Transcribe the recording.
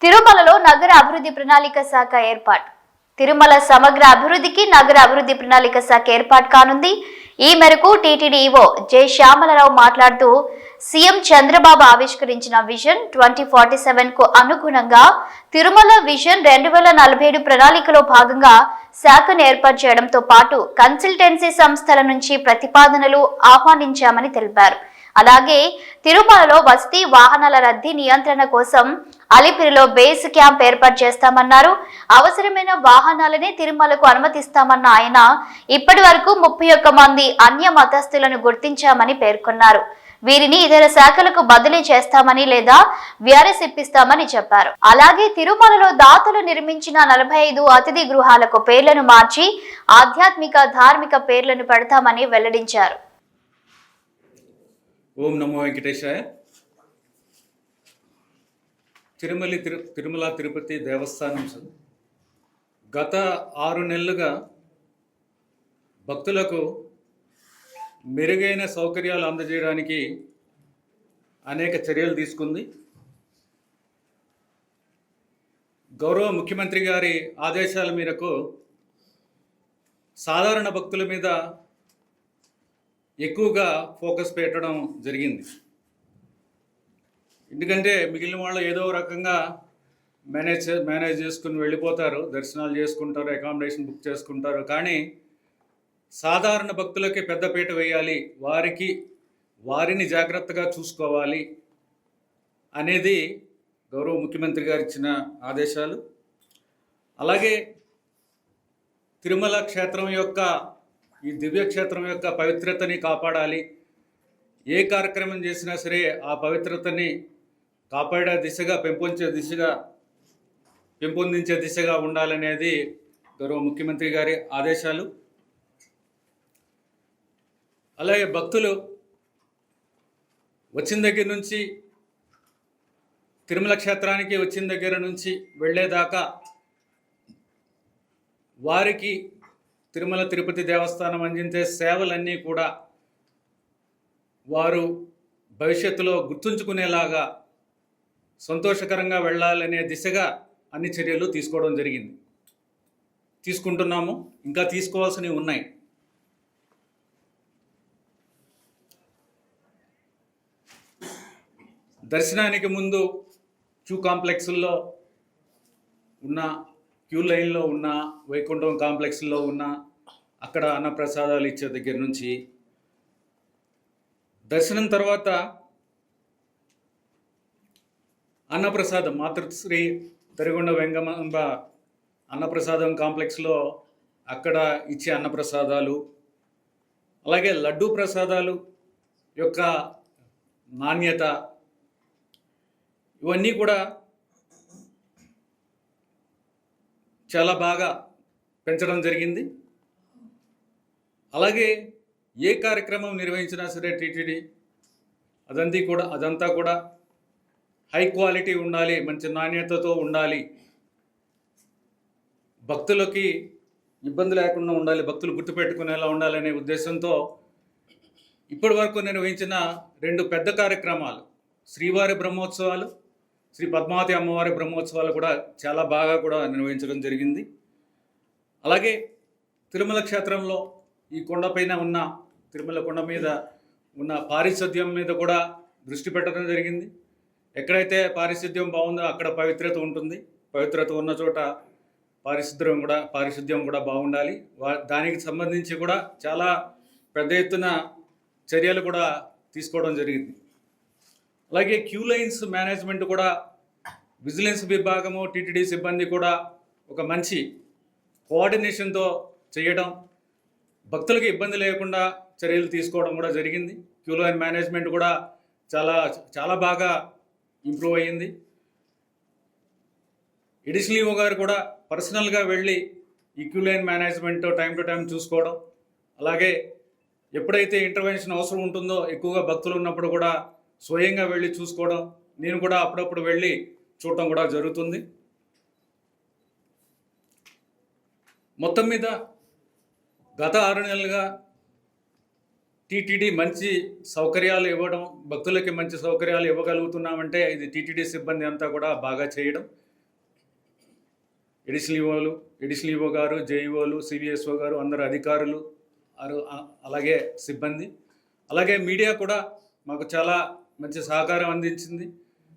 తిరుమలలో నగర అభివృద్ధి ప్రణాళిక శాఖ ఏర్పాటు. తిరుమల సమగ్ర అభివృద్ధికి నగర అభివృద్ధి ప్రణాళిక శాఖ ఏర్పాటు కానుంది. ఈ మేరకు టీటీడీ ఈవో జె శ్యామలరావు మాట్లాడుతూ సీఎం చంద్రబాబు ఆవిష్కరించిన విజన్ 2047 కు అనుగుణంగా తిరుమల విజన్ 2047 ప్రణాళికలో భాగంగా శాఖను ఏర్పాటు చేయడంతో పాటు కన్సల్టెన్సీ సంస్థల నుంచి ప్రతిపాదనలు ఆహ్వానించామని తెలిపారు. అలాగే తిరుమలలో వసతి వాహనాల రద్దీ నియంత్రణ కోసం అలిపిరిలో బేస్ క్యాంప్ ఏర్పాటు చేస్తామన్నారు. అవసరమైన వాహనాలనే తిరుమలకు అనుమతిస్తామన్న ఆయన ఇప్పటి వరకు 31 మంది అన్య మతస్థులను గుర్తించామని పేర్కొన్నారు. వీరిని ఇతర శాఖలకు బదిలీ చేస్తామని లేదా వ్యారెస్ ఇప్పిస్తామని చెప్పారు. అలాగే తిరుమలలో దాతలు నిర్మించిన 45 అతిథి గృహాలకు పేర్లను మార్చి ఆధ్యాత్మిక ధార్మిక పేర్లను పెడతామని వెల్లడించారు. ఓం నమో వెంకటేశాయ. తిరుమల తిరుపతి దేవస్థానం గత 6 నెలలుగా భక్తులకు మెరుగైన సౌకర్యాలు అందజేయడానికి అనేక చర్యలు తీసుకుంది. గౌరవ ముఖ్యమంత్రి గారి ఆదేశాల మేరకు సాధారణ భక్తుల మీద ఎక్కువగా ఫోకస్ పెట్టడం జరిగింది. ఎందుకంటే మిగిలిన వాళ్ళు ఏదో రకంగా మేనేజ్ చేసుకుని వెళ్ళిపోతారు, దర్శనాలు చేసుకుంటారు, అకామిడేషన్ బుక్ చేసుకుంటారు. కానీ సాధారణ భక్తులకి పెద్దపీట వేయాలి, వారిని జాగ్రత్తగా చూసుకోవాలి అనేది గౌరవ ముఖ్యమంత్రి గారు ఇచ్చిన ఆదేశాలు. అలాగే తిరుమల క్షేత్రం యొక్క ఈ దివ్యక్షేత్రం యొక్క పవిత్రతని కాపాడాలి. ఏ కార్యక్రమం చేసినా సరే ఆ పవిత్రతని కాపాడే దిశగా పెంపొందించే దిశగా ఉండాలనేది గౌరవ ముఖ్యమంత్రి గారి ఆదేశాలు. అలాగే భక్తులు వచ్చిన దగ్గర నుంచి తిరుమల క్షేత్రానికి వచ్చిన దగ్గర నుంచి వెళ్ళేదాకా వారికి తిరుమల తిరుపతి దేవస్థానం అందించే సేవలన్నీ కూడా వారు భవిష్యత్తులో గుర్తుంచుకునేలాగా సంతోషకరంగా వెళ్ళాలనే దిశగా అన్ని చర్యలు తీసుకుంటున్నాము. ఇంకా తీసుకోవాల్సినవి ఉన్నాయి. దర్శనానికి ముందు కాంప్లెక్స్లో ఉన్న క్యూ లైన్లో ఉన్న వైకుంఠం కాంప్లెక్స్లో ఉన్న అక్కడ అన్నప్రసాదాలు ఇచ్చే దగ్గర నుంచి దర్శనం తర్వాత అన్నప్రసాదం మాతృశ్రీ తరిగొండ వెంగమాంబ అన్నప్రసాదం కాంప్లెక్స్లో అక్కడ ఇచ్చే అన్నప్రసాదాలు, అలాగే లడ్డూ ప్రసాదాలు యొక్క నాణ్యత, ఇవన్నీ కూడా చాలా బాగా పెంచడం జరిగింది. అలాగే ఏ కార్యక్రమం నిర్వహించినా సరే టీటీడీ అదంతా కూడా హై క్వాలిటీ ఉండాలి, మంచి నాణ్యతతో ఉండాలి, భక్తులకి ఇబ్బంది లేకుండా ఉండాలి, భక్తులు గుర్తుపెట్టుకునేలా ఉండాలనే ఉద్దేశంతో ఇప్పటి వరకు నిర్వహించిన 2 పెద్ద కార్యక్రమాలు, శ్రీవారి బ్రహ్మోత్సవాలు, శ్రీ పద్మావతి అమ్మవారి బ్రహ్మోత్సవాలు కూడా చాలా బాగా కూడా నిర్వహించడం జరిగింది. అలాగే తిరుమల క్షేత్రంలో ఈ కొండపైన ఉన్న తిరుమల కొండ మీద ఉన్న పారిశుద్ధ్యం మీద కూడా దృష్టి పెట్టడం జరిగింది. ఎక్కడైతే పారిశుద్ధ్యం బాగుందో అక్కడ పవిత్రత ఉంటుంది. పవిత్రత ఉన్న చోట పారిశుద్ధ్యం కూడా బాగుండాలి. దానికి సంబంధించి కూడా చాలా పెద్ద ఎత్తున చర్యలు కూడా తీసుకోవడం జరిగింది. అలాగే క్యూ లైన్స్ మేనేజ్మెంట్ కూడా విజిలెన్స్ విభాగము, టీటీడీ సిబ్బంది కూడా ఒక మంచి కోఆర్డినేషన్తో చేయడం, భక్తులకు ఇబ్బంది లేకుండా చర్యలు తీసుకోవడం కూడా జరిగింది. క్యూ లైన్ మేనేజ్మెంట్ కూడా చాలా బాగా ఇంప్రూవ్ అయ్యింది. ఎడిషనల్ ఈవో గారు కూడా పర్సనల్గా వెళ్ళి ఈ queue line management time to time చూసుకోవడం, అలాగే ఎప్పుడైతే ఇంటర్వెన్షన్ అవసరం ఉంటుందో ఎక్కువగా భక్తులు ఉన్నప్పుడు కూడా స్వయంగా వెళ్ళి చూసుకోవడం, నేను కూడా అప్పుడప్పుడు వెళ్ళి చూడటం కూడా జరుగుతుంది. మొత్తం మీద గత 6 నెలలుగా టీటీడీ మంచి సౌకర్యాలు ఇవ్వడం, భక్తులకి మంచి సౌకర్యాలు ఇవ్వగలుగుతున్నామంటే ఇది టీటీడీ సిబ్బంది అంతా కూడా బాగా చేయడం. ఎడిషనల్ ఈవో గారు, జేఈఓలు, సివిఎస్ఓ గారు, అందరు అధికారులు, అలాగే సిబ్బంది, అలాగే మీడియా కూడా మాకు చాలా మంచి సహకారం అందించింది.